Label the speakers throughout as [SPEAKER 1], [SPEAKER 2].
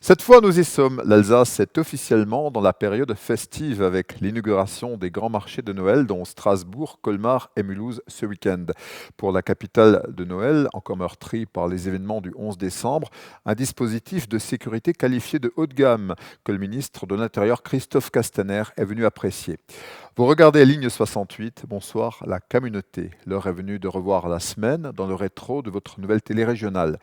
[SPEAKER 1] Cette fois, nous y sommes. L'Alsace est officiellement dans la période festive avec l'inauguration des grands marchés de Noël, dont Strasbourg, Colmar et Mulhouse ce week-end. Pour la capitale de Noël, encore meurtrie par les événements du 11 décembre, un dispositif de sécurité qualifié de haut de gamme que le ministre de l'Intérieur Christophe Castaner est venu apprécier. Vous regardez Ligne 68, bonsoir la communauté. L'heure est venue de revoir la semaine dans le rétro de votre nouvelle télé régionale.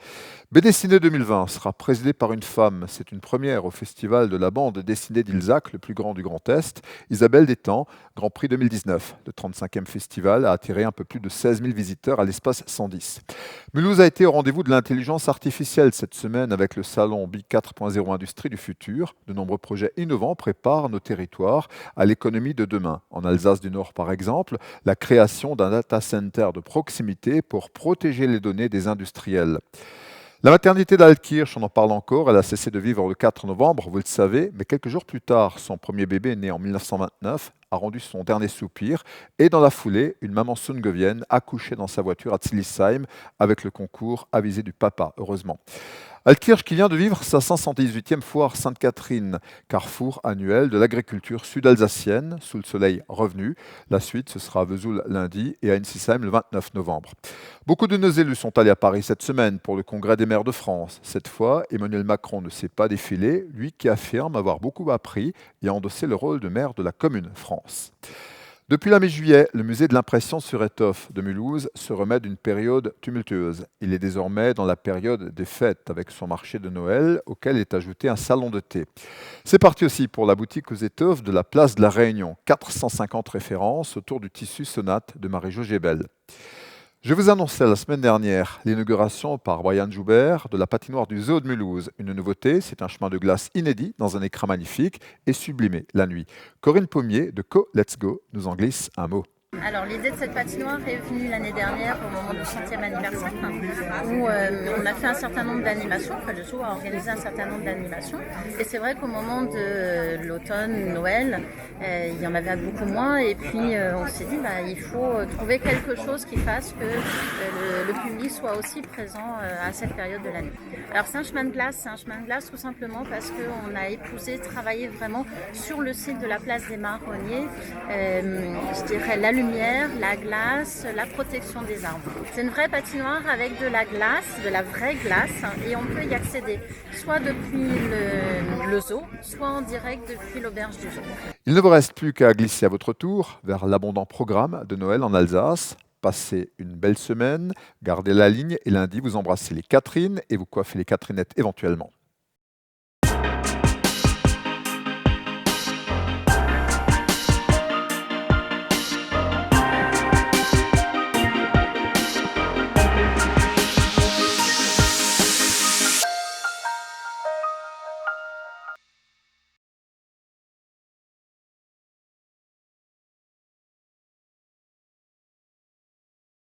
[SPEAKER 1] BD Ciné 2020 sera présidé par une femme. C'est une première au festival de la bande dessinée d'Ilzac, le plus grand du Grand Est. Isabelle Détang, Grand Prix 2019. Le 35e festival a attiré un peu plus de 16 000 visiteurs à l'espace 110. Mulhouse a été au rendez-vous de l'intelligence artificielle cette semaine avec le salon BIC 4.0 Industrie du futur. De nombreux projets innovants préparent nos territoires à l'économie de demain. En Alsace du Nord, par exemple, la création d'un data center de proximité pour protéger les données des industriels. La maternité d'Altkirch, on en parle encore, elle a cessé de vivre le 4 novembre, vous le savez, mais quelques jours plus tard, son premier bébé, né en 1929, a rendu son dernier soupir, et dans la foulée, une maman sungovienne accouchait dans sa voiture à Zillisheim avec le concours avisé du papa, heureusement. Altkirch qui vient de vivre sa 518e foire Sainte-Catherine, carrefour annuel de l'agriculture sud-alsacienne, sous le soleil revenu. La suite, ce sera à Vesoul lundi et à Ensisheim le 29 novembre. Beaucoup de nos élus sont allés à Paris cette semaine pour le congrès des maires de France. Cette fois, Emmanuel Macron ne s'est pas défilé, lui qui affirme avoir beaucoup appris et a endossé le rôle de maire de la commune France. Depuis la mi-juillet, le musée de l'impression sur étoffe de Mulhouse se remet d'une période tumultueuse. Il est désormais dans la période des fêtes avec son marché de Noël auquel est ajouté un salon de thé. C'est parti aussi pour la boutique aux étoffes de la place de la Réunion. 450 références autour du tissu sonate de Marie-Jo Gebel. Je vous annonçais la semaine dernière l'inauguration par Brian Joubert de la patinoire du Zoo de Mulhouse. Une nouveauté, c'est un chemin de glace inédit dans un écran magnifique et sublimé la nuit. Corinne Pommier de Co Let's Go nous en glisse un mot.
[SPEAKER 2] Alors l'idée de cette patinoire est venue l'année dernière au moment du 100e anniversaire où on a fait un certain nombre d'animations, enfin le zoo a organisé un certain nombre d'animations et c'est vrai qu'au moment de l'automne, Noël, il y en avait beaucoup moins et puis on s'est dit il faut trouver quelque chose qui fasse que le public soit aussi présent à cette période de l'année. Alors c'est un chemin de glace tout simplement parce qu'on a travaillé vraiment sur le site de la place des Marronniers, je dirais la lumière, la glace, la protection des arbres. C'est une vraie patinoire avec de la glace, de la vraie glace, et on peut y accéder soit depuis le zoo, soit en direct depuis l'auberge du zoo.
[SPEAKER 1] Il ne vous reste plus qu'à glisser à votre tour vers l'abondant programme de Noël en Alsace. Passez une belle semaine, gardez la ligne et lundi vous embrassez les Catherines et vous coiffez les Catherinettes éventuellement.